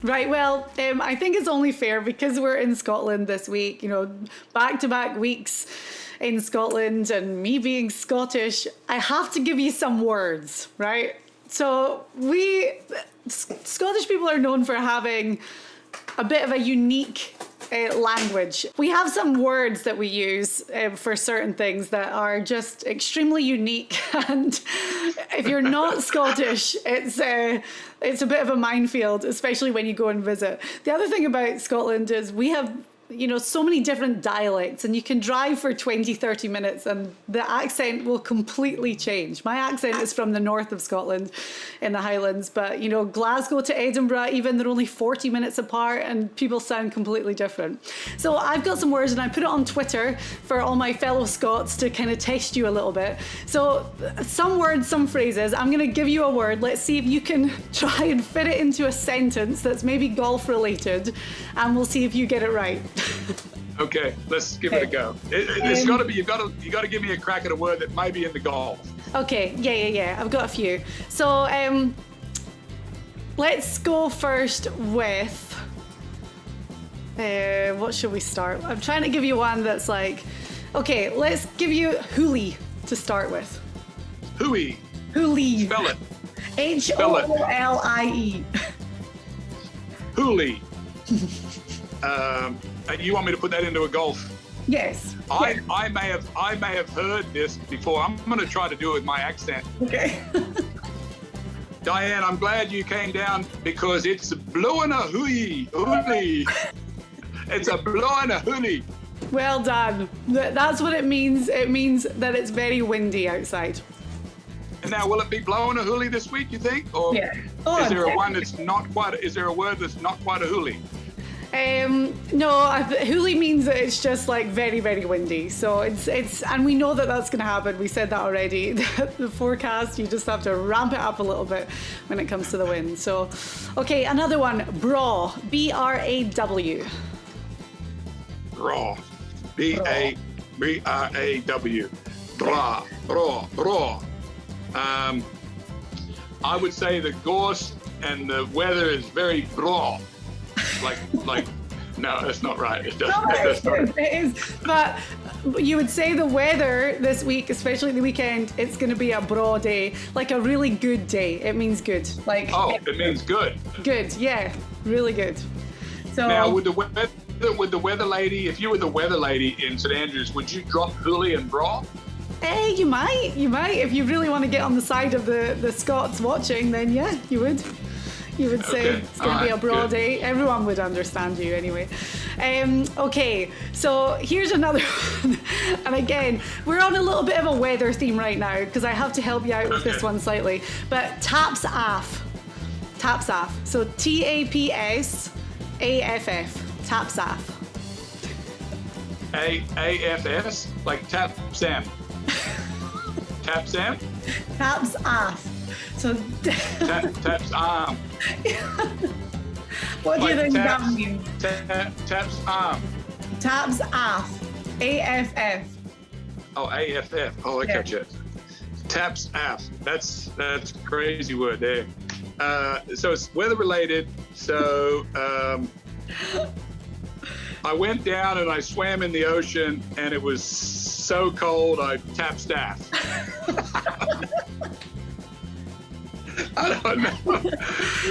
Right, well, I think it's only fair because we're in Scotland this week, back-to-back weeks in Scotland and me being Scottish, I have to give you some words, right? So Scottish people are known for having a bit of a unique language. We have some words that we use for certain things that are just extremely unique, and if you're not Scottish, it's a bit of a minefield, especially when you go and visit. The other thing about Scotland is we have so many different dialects, and you can drive for 20-30 minutes and the accent will completely change. My accent is from the north of Scotland in the Highlands, but Glasgow to Edinburgh, even, they're only 40 minutes apart and people sound completely different. So I've got some words and I put it on Twitter for all my fellow Scots to kind of test you a little bit. So some words, some phrases, I'm going to give you a word. Let's see if you can try and fit it into a sentence that's maybe golf related, and we'll see if you get it right. Okay, let's give it a go. It's got to be, you got to give me a crack at a word that may be in the golf. Okay, yeah. I've got a few. So let's go first with, what should we start? I'm trying to give you one that's like, okay, let's give you hoolie to start with. Hooey. Hoolie. Spell it. H-O-O-L-I-E. Hoolie. You want me to put that into a golf? Yes. I may have heard this before. I'm going to try to do it with my accent. Okay. Diane, I'm glad you came down because it's blowing a hoolie. It's a blowing a hoolie. Well done. That's what it means. It means that it's very windy outside. And now, will it be blowing a hoolie this week, you think? Or yeah. Is there a one that's not quite? Is there a word that's not quite a hoolie? No, hoolie means that it's just like very, very windy. So it's, and we know that that's going to happen. We said that already. The forecast, you just have to ramp it up a little bit when it comes to the wind. So, okay, another one, braw, B-R-A-W. Braw, B-A-B-R-A-W. Braw. I would say the gorse and the weather is very braw. Like, no, that's not right. It doesn't. It is, but you would say the weather this week, especially the weekend, it's going to be a braw day, like a really good day. It means good. Like. Oh, it means good. Good, yeah, really good. So now, with the weather lady, if you were the weather lady in St Andrews, would you drop hoolie and braw? You might. If you really want to get on the side of the Scots watching, then yeah, you would. You would say it's going to be a braw day. Everyone would understand you anyway. Okay, so here's another one. And again, we're on a little bit of a weather theme right now because I have to help you out with this one slightly. But taps aff. So T-A-P-S-A-F-F. Taps aff. A-F-S? Like tap Sam. Tap Sam? Taps aff. So taps arm. What do you think that means? Taps arm. Taps aff. A-F-F. Oh, A-F-F. Oh, I catch it. Taps aff. That's a crazy word there. So it's weather related. So I went down and I swam in the ocean and it was so cold I tapped staff. I don't know.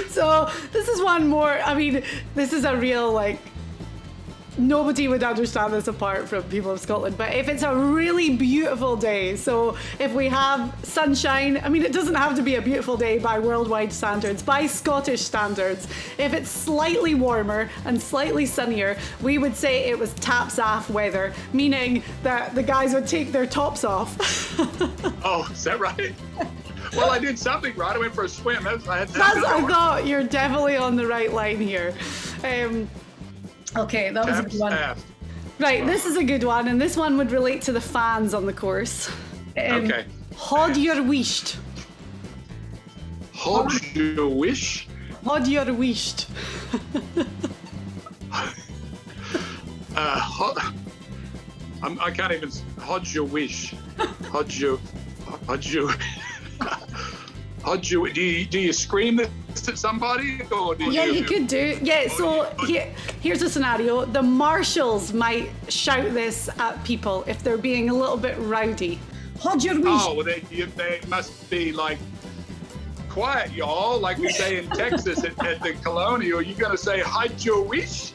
So this is one more. I mean, this is a real, like, nobody would understand this apart from people of Scotland. But if it's a really beautiful day, so if we have sunshine, I mean, it doesn't have to be a beautiful day by worldwide standards, by Scottish standards. If it's slightly warmer and slightly sunnier, we would say it was taps off weather, meaning that the guys would take their tops off. Oh, is that right? Well, I did something right. I went for a swim. I thought you're definitely on the right line here. Okay, that was a good one. Right, this is a good one, and this one would relate to the fans on the course. Okay. Hod your wished. Hod your wish? Hod your wished. I can't even. Hod your wish. Hod your. Do you scream this at somebody, or did Yeah, you? you could do. Yeah, so here's a scenario. The marshals might shout this at people if they're being a little bit rowdy. Hold your wish. Oh, well, they must be like, quiet, y'all, like we say in Texas at the Colonial. You're going to say, hide your wish?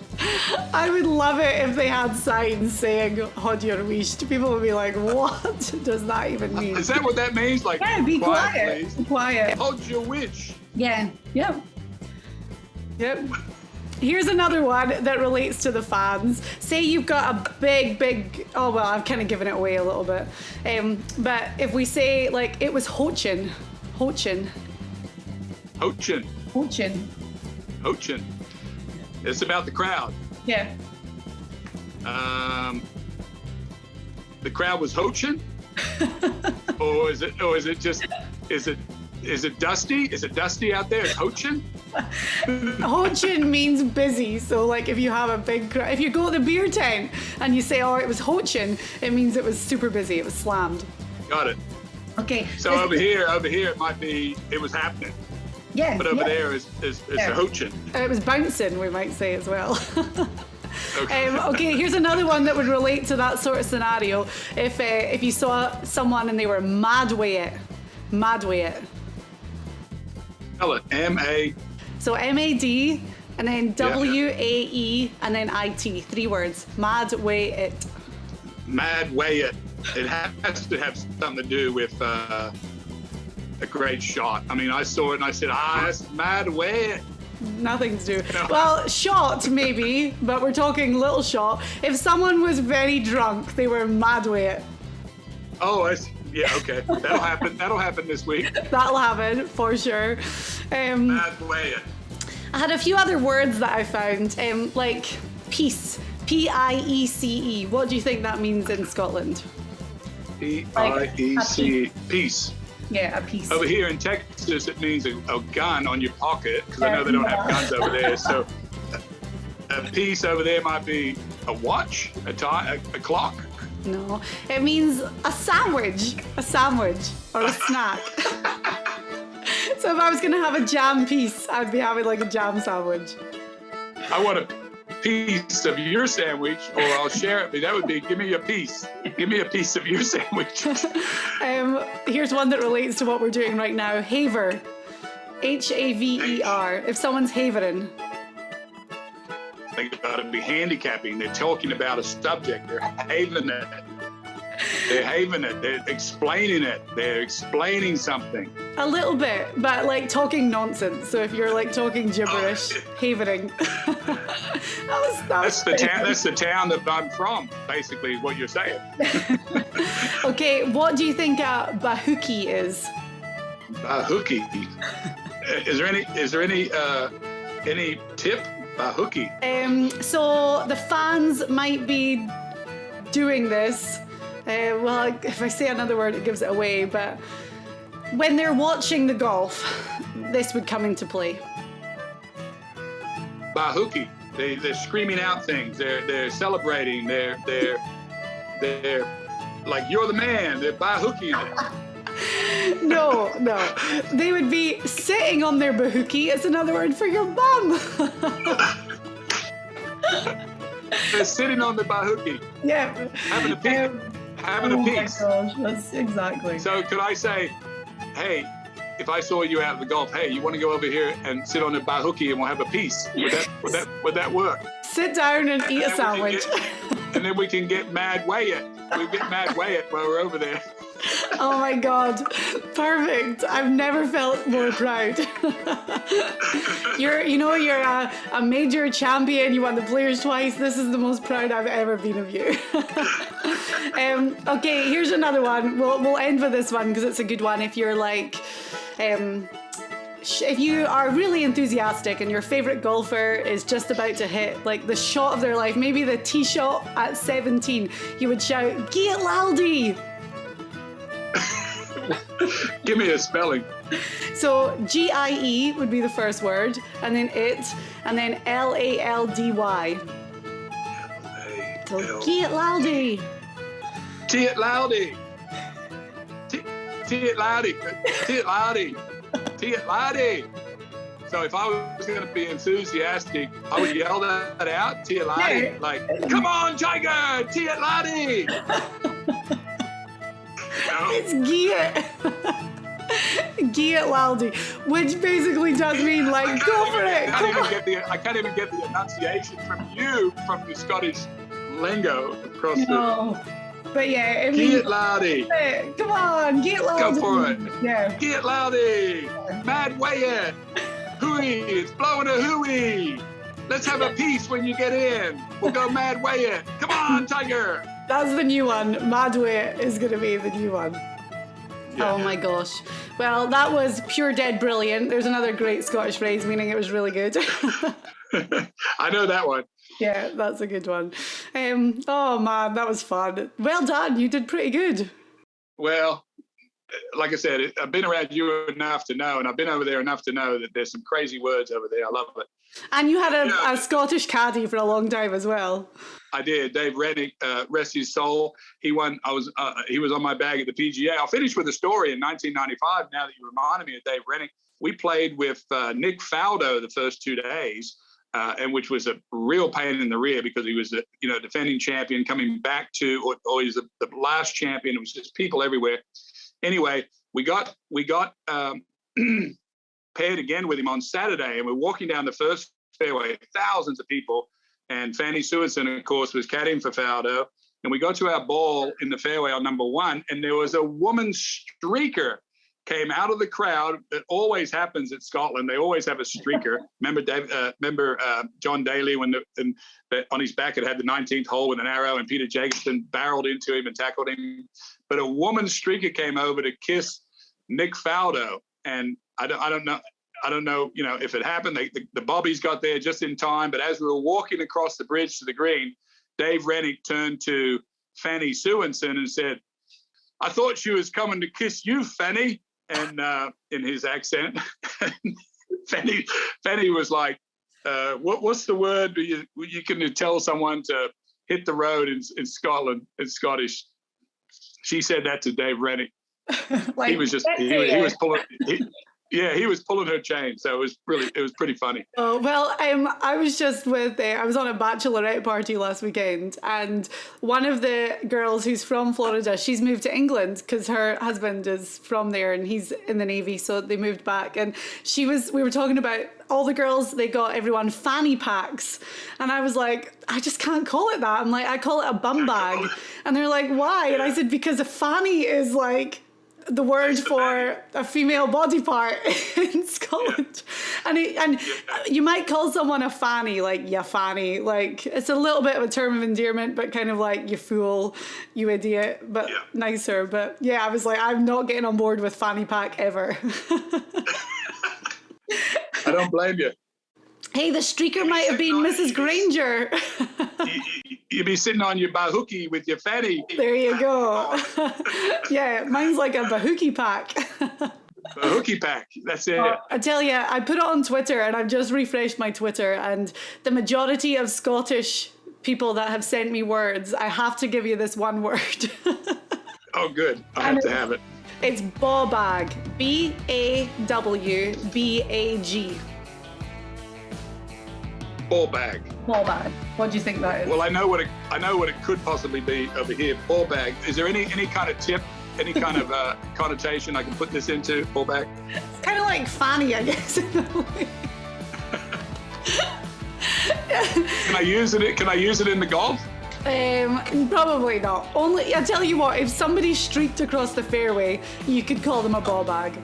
I would love it if they had signs saying "Hold your wish." People would be like, "What does that even mean?" Is that what that means? Like, Yeah, be quiet. please. Be quiet. Hold your wish. Yeah. Yep. Yep. Here's another one that relates to the fans. Say you've got a big. Oh well, I've kind of given it away a little bit. But if we say like it was Hochin. Hochin. It's about the crowd. Yeah. The crowd was Hochin? or is it dusty? Is it dusty out there? It's Hochin? Hochin means busy. So like if you have a big crowd, if you go to the beer tent and you say, "Oh, it was Hochin," it means it was super busy. It was slammed. Got it. Okay. So over here it might be it was happening. Yeah. But over there is the Hochin. It was bouncing, we might say as well. Okay. Okay, here's another one that would relate to that sort of scenario. If you saw someone and they were mad with it. Spell it. M-A. So M-A-D and then Yeah. W-A-E and then I-T. 3 words. Mad with it. Mad way it. It has to have something to do with a great shot. I mean, I saw it and I said, that's mad way. Nothing to do. No. Well, shot maybe, but we're talking little shot. If someone was very drunk, they were mad with it. Oh, yeah, okay. That'll happen this week. That'll happen for sure. Mad way it. I had a few other words that I found, like peace, P-I-E-C-E. What do you think that means in Scotland? P-I-E-C, peace. Yeah, a piece. Over here in Texas, it means a gun on your pocket, because I know they don't have guns over there. So a piece over there might be a watch, a clock. No, it means a sandwich or a snack. So if I was gonna have a jam piece, I'd be having like a jam sandwich. I want a piece of your sandwich, or I'll share it. But that would be, give me a piece. Give me a piece of your sandwich. Here's one that relates to what we're doing right now. Haver. H-A-V-E-R. If someone's havering. They got to be handicapping. They're talking about a subject. They're having it. They're explaining it. They're explaining something. A little bit, but like talking nonsense. So if you're like talking gibberish, havering. That's the town that I'm from, basically, is what you're saying. Okay, what do you think a bahookie is? Bahookie. Is there any tip? Bahookie. So the fans might be doing this. Well, if I say another word, it gives it away. But when they're watching the golf, this would come into play. Bahookie. They're screaming out things. They're celebrating. They're like, you're the man. They're bahooking it. No. They would be sitting on their bahookie. It's another word for your bum. They're sitting on the bahookie. Yeah. Having a piece. Having a piece. Oh my gosh, that's exactly. So could I say, hey, if I saw you out at the golf, hey, you want to go over here and sit on the bahookie and we'll have a piece? Would that work? Sit down and eat a sandwich. And then we can get mad way it. We get mad way it while we're over there. Oh my God, perfect. I've never felt more proud. You're a major champion. You won the Players twice. This is the most proud I've ever been of you. Okay, here's another one. We'll end with this one because it's a good one. If you're like, if you are really enthusiastic and your favorite golfer is just about to hit like the shot of their life, maybe the tee shot at 17, you would shout, "Get Laldy!" Give me a spelling. So G-I-E would be the first word, and then it, and then L-A-L-D-Y. So get Laldy. Tee it loudy. Tee it loudy. Tee it loudy. Tee it loudy. So if I was going to be enthusiastic, I would yell that out, Tia Ladi. Yeah. Like, come on, Tiger, Tia Ladi. It's Giat. Giat Laldi, which basically does mean like, go for it. I can't even get the enunciation from you, from the Scottish lingo across No. But yeah, it Giat means, Ladi. come on, Giat Laldi. Go for it. Yeah. Giat Ladi. Mad way it. Hooey, it's blowing a hooey. Let's have a piece when you get in. We'll go mad way it. Come on, Tiger. That's the new one. Mad Way is going to be the new one. Yeah. Oh my gosh. Well, that was pure dead brilliant. There's another great Scottish phrase meaning it was really good. I know that one. Yeah, that's a good one. Oh man, that was fun. Well done. You did pretty good. Well, like I said, I've been around you enough to know, and I've been over there enough to know that there's some crazy words over there. I love it. And you had a Scottish caddy for a long time as well. I did. Dave Rennick, rest his soul. He won. He was on my bag at the PGA. I'll finish with a story. In 1995, now that you reminded me of Dave Rennick, we played with Nick Faldo the first 2 days, and which was a real pain in the rear because he was a defending champion coming back to, or he's the last champion. It was just people everywhere. Anyway, we got paired again with him on Saturday, and we're walking down the first fairway, thousands of people. And Fanny Suenson, of course, was caddying for Faldo. And we got to our ball in the fairway on number one, and there was a woman streaker came out of the crowd. It always happens at Scotland. They always have a streaker. Remember John Daly when on his back it had the 19th hole with an arrow, and Peter Jacobson barreled into him and tackled him. But a woman streaker came over to kiss Nick Faldo, and I don't know, if it happened. The bobbies got there just in time. But as we were walking across the bridge to the green, Dave Rennick turned to Fanny Suenson and said, "I thought she was coming to kiss you, Fanny," and in his accent. Fanny was like, "What's the word you can tell someone to hit the road in Scotland in Scottish?" She said that to Dave Rennick. Like, he was pulling her chain, so it was pretty funny. Oh, well, I was just I was on a bachelorette party last weekend, and one of the girls who's from Florida, she's moved to England because her husband is from there and he's in the Navy, so they moved back. And we were talking about all the girls, they got everyone fanny packs, and I was like, I just can't call it that. I'm like, I call it a bum bag. And they're like, why? And I said, because a fanny is like the word for a female body part in Scotland. Yeah. And you might call someone a fanny, like, ya fanny. Like, it's a little bit of a term of endearment, but kind of like, you fool, you idiot, but nicer. But yeah, I was like, I'm not getting on board with fanny pack ever. I don't blame you. Hey, the streaker might have been Mrs. Granger. You'd be sitting on your bahookie with your fanny. There you go. Yeah, mine's like a bahookie pack. Bahookie pack, that's it. I tell you, I put it on Twitter, and I've just refreshed my Twitter, and the majority of Scottish people that have sent me words, I have to give you this one word. Oh, good. I have to have it. It's bawbag. BAWBAG. Ball bag. Ball bag. What do you think that is? Well, I know what it could possibly be over here. Ball bag. Is there any kind of tip, any kind of connotation I can put this into? Ball bag. It's kind of like fanny, I guess. Can I use it? Can I use it in the golf? Probably not. Only, I tell you what, if somebody streaked across the fairway, you could call them a ball bag.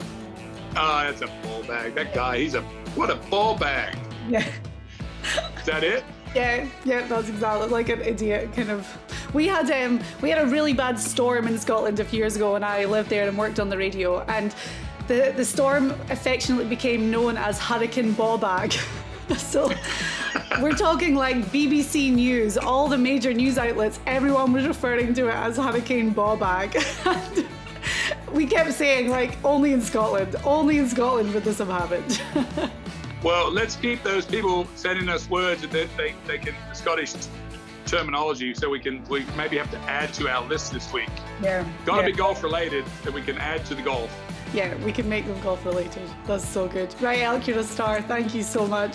Oh, that's a ball bag. That guy, what a ball bag. Yeah. Is that it? Yeah, that's exactly like an idiot kind of. We had a really bad storm in Scotland a few years ago when I lived there and worked on the radio, and the storm affectionately became known as Hurricane Bawbag. So we're talking like BBC News, all the major news outlets, everyone was referring to it as Hurricane Bawbag. And we kept saying, like, only in Scotland would this have happened. Well, let's keep those people sending us words that they can Scottish terminology, so we maybe have to add to our list this week. Yeah. Got to be golf related that we can add to the golf. Yeah, we can make them golf related. That's so good. Right, Elk, you're a star. Thank you so much.